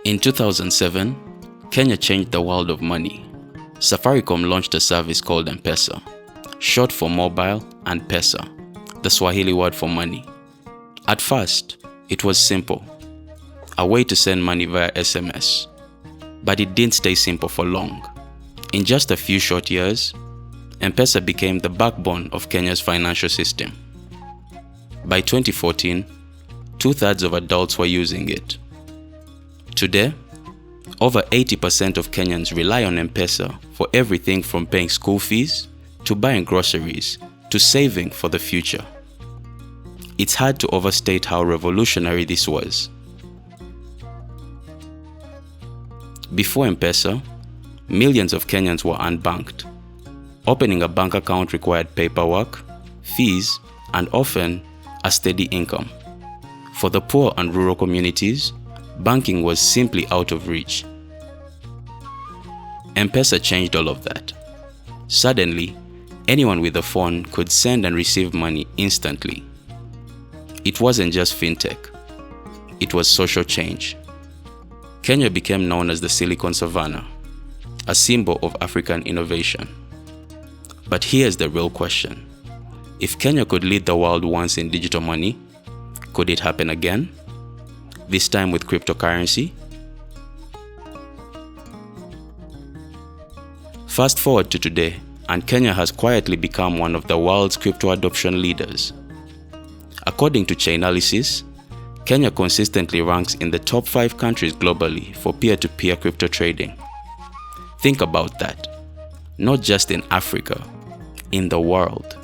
In 2007, Kenya changed the world of money. Safaricom launched a service called M-Pesa, short for mobile and pesa, the Swahili word for money. At first, it was simple, a way to send money via SMS. But it didn't stay simple for long. In just a few short years, M-Pesa became the backbone of Kenya's financial system. By 2014, 2/3 of adults were using it. Today, over 80% of Kenyans rely on M-Pesa for everything from paying school fees, to buying groceries, to saving for the future. It's hard to overstate how revolutionary this was. Before M-Pesa, millions of Kenyans were unbanked. Opening a bank account required paperwork, fees, and often a steady income. For the poor and rural communities, banking was simply out of reach. M-Pesa changed all of that. Suddenly, anyone with a phone could send and receive money instantly. It wasn't just fintech, it was social change. Kenya became known as the Silicon Savannah, a symbol of African innovation. But here's the real question. If Kenya could lead the world once in digital money, could it happen again? This time with cryptocurrency? Fast forward to today, and Kenya has quietly become one of the world's crypto adoption leaders. According to Chainalysis, Kenya consistently ranks in the top 5 countries globally for peer-to-peer crypto trading. Think about that. Not just in Africa, in the world.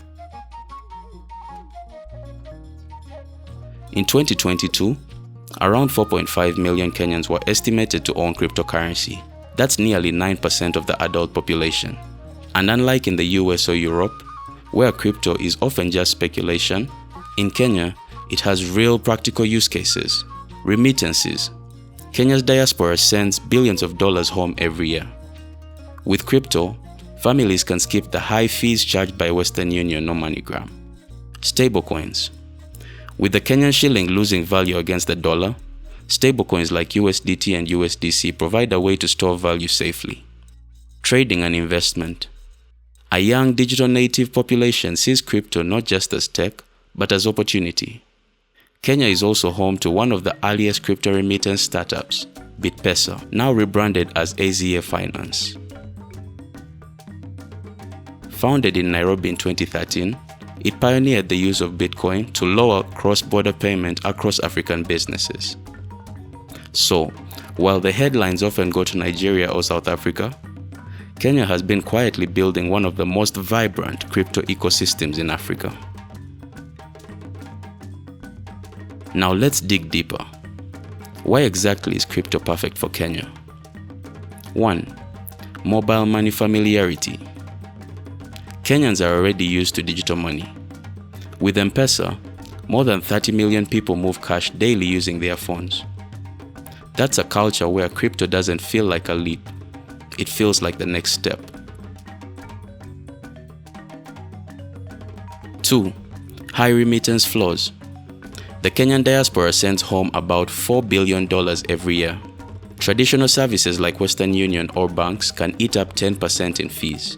In 2022, around 4.5 million Kenyans were estimated to own cryptocurrency. That's nearly 9% of the adult population. And unlike in the US or Europe, where crypto is often just speculation, in Kenya, it has real practical use cases. Remittances. Kenya's diaspora sends billions of dollars home every year. With crypto, families can skip the high fees charged by Western Union or MoneyGram. Stablecoins. With the Kenyan shilling losing value against the dollar, stablecoins like USDT and USDC provide a way to store value safely. Trading and investment. A young digital native population sees crypto not just as tech, but as opportunity. Kenya is also home to one of the earliest crypto remittance startups, M-Pesa, now rebranded as AZA Finance. Founded in Nairobi in 2013, it pioneered the use of Bitcoin to lower cross-border payment across African businesses. So, while the headlines often go to Nigeria or South Africa, Kenya has been quietly building one of the most vibrant crypto ecosystems in Africa. Now let's dig deeper. Why exactly is crypto perfect for Kenya? 1. Mobile money familiarity. Kenyans are already used to digital money. With M-Pesa, more than 30 million people move cash daily using their phones. That's a culture where crypto doesn't feel like a leap. It feels like the next step. 2. High remittance flows. The Kenyan diaspora sends home about $4 billion every year. Traditional services like Western Union or banks can eat up 10% in fees.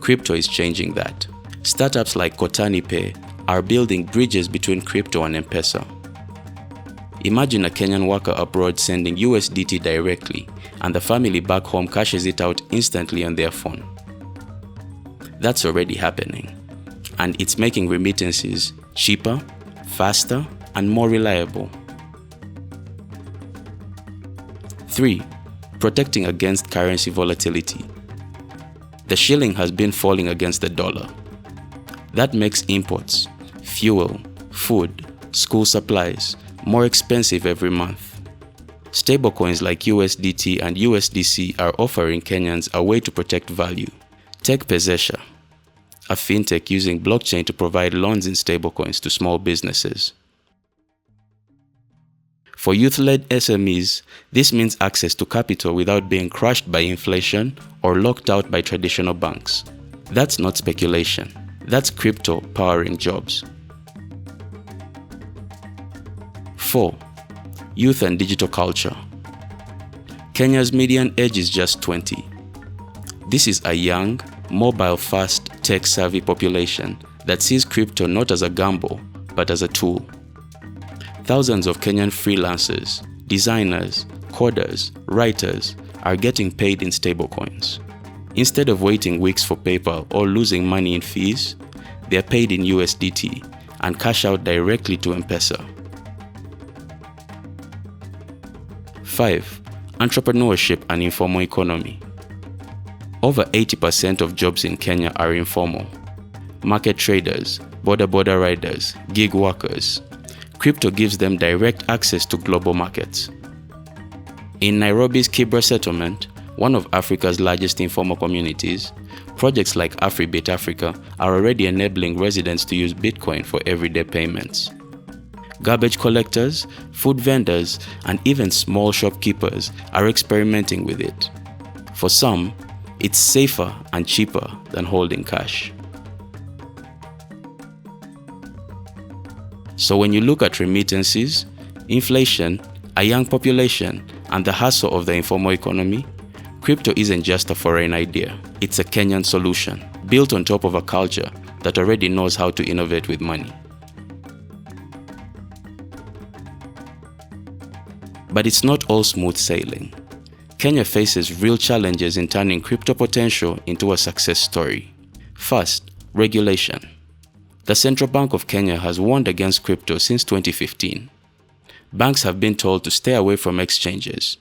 Crypto is changing that. Startups like Kotani Pay are building bridges between crypto and M-Pesa. Imagine a Kenyan worker abroad sending USDT directly, and the family back home cashes it out instantly on their phone. That's already happening, and it's making remittances cheaper, faster, and more reliable. 3. Protecting against currency volatility. The shilling has been falling against the dollar. That makes imports, fuel, food, school supplies more expensive every month. Stablecoins like USDT and USDC are offering Kenyans a way to protect value. Take M-Pesa, a fintech using blockchain to provide loans in stablecoins to small businesses. For youth-led SMEs, this means access to capital without being crushed by inflation or locked out by traditional banks. That's not speculation. That's crypto powering jobs. 4. Youth and digital culture. Kenya's median age is just 20. This is a young, mobile, fast, tech-savvy population that sees crypto not as a gamble, but as a tool. Thousands of Kenyan freelancers, designers, coders, writers are getting paid in stablecoins. Instead of waiting weeks for PayPal or losing money in fees, they are paid in USDT and cash out directly to M-Pesa. 5. Entrepreneurship and informal economy. Over 80% of jobs in Kenya are informal. Market traders, border riders, gig workers. Crypto gives them direct access to global markets. In Nairobi's Kibra settlement, one of Africa's largest informal communities, projects like AfriBit Africa are already enabling residents to use Bitcoin for everyday payments. Garbage collectors, food vendors, and even small shopkeepers are experimenting with it. For some, it's safer and cheaper than holding cash. So when you look at remittances, inflation, a young population, and the hustle of the informal economy, crypto isn't just a foreign idea. It's a Kenyan solution, built on top of a culture that already knows how to innovate with money. But it's not all smooth sailing. Kenya faces real challenges in turning crypto potential into a success story. First, regulation. The Central Bank of Kenya has warned against crypto since 2015. Banks have been told to stay away from exchanges.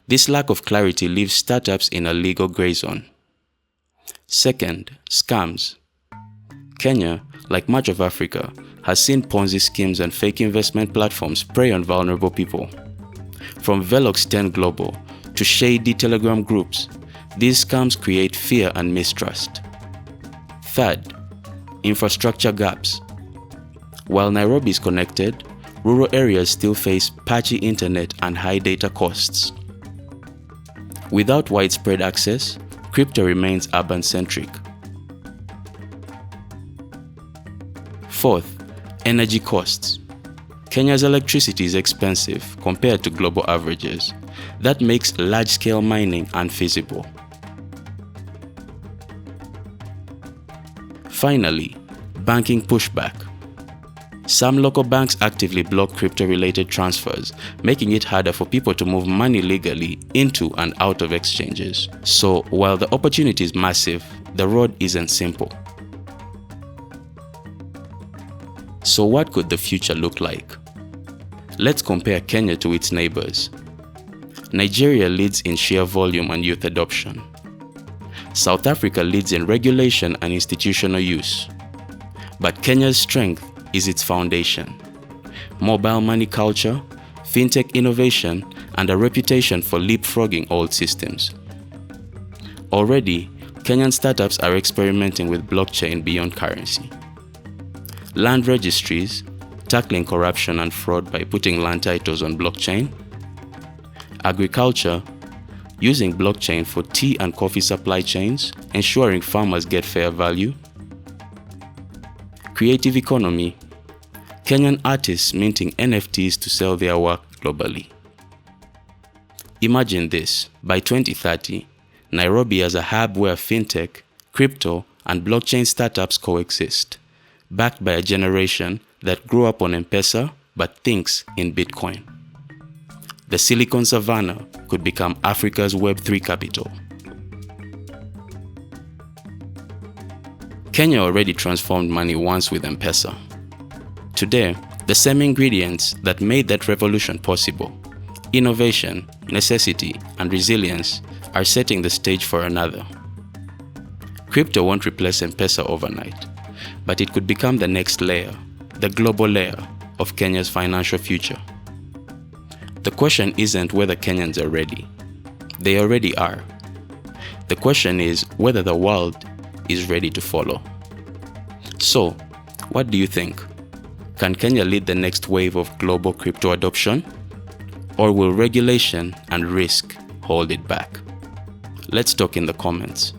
This lack of clarity leaves startups in a legal gray zone. Second, scams. Kenya, like much of Africa, has seen Ponzi schemes and fake investment platforms prey on vulnerable people. From Velox 10 Global to shady Telegram groups, these scams create fear and mistrust. Third, infrastructure gaps. While Nairobi is connected, rural areas still face patchy internet and high data costs. Without widespread access, crypto remains urban-centric. Fourth, energy costs. Kenya's electricity is expensive compared to global averages. That makes large-scale mining unfeasible. Finally, banking pushback. Some local banks actively block crypto-related transfers, making it harder for people to move money legally into and out of exchanges. So, while the opportunity is massive, the road isn't simple. So what could the future look like? Let's compare Kenya to its neighbors. Nigeria leads in sheer volume and youth adoption. South Africa leads in regulation and institutional use. But Kenya's strength is its foundation: mobile money culture, fintech innovation, and a reputation for leapfrogging old systems. Already, Kenyan startups are experimenting with blockchain beyond currency. Land registries, tackling corruption and fraud by putting land titles on blockchain. Agriculture, using blockchain for tea and coffee supply chains, ensuring farmers get fair value. Creative economy, Kenyan artists minting NFTs to sell their work globally. Imagine this: by 2030, Nairobi as a hub where fintech, crypto, and blockchain startups coexist, backed by a generation that grew up on M-Pesa but thinks in Bitcoin. The Silicon Savannah could become Africa's Web3 capital. Kenya already transformed money once with M-Pesa. Today, the same ingredients that made that revolution possible, innovation, necessity, and resilience, are setting the stage for another. Crypto won't replace M-Pesa overnight, but it could become the next layer, the global layer of Kenya's financial future. The question isn't whether Kenyans are ready. They already are. The question is whether the world is ready to follow. So, what do you think? Can Kenya lead the next wave of global crypto adoption? Or will regulation and risk hold it back? Let's talk in the comments.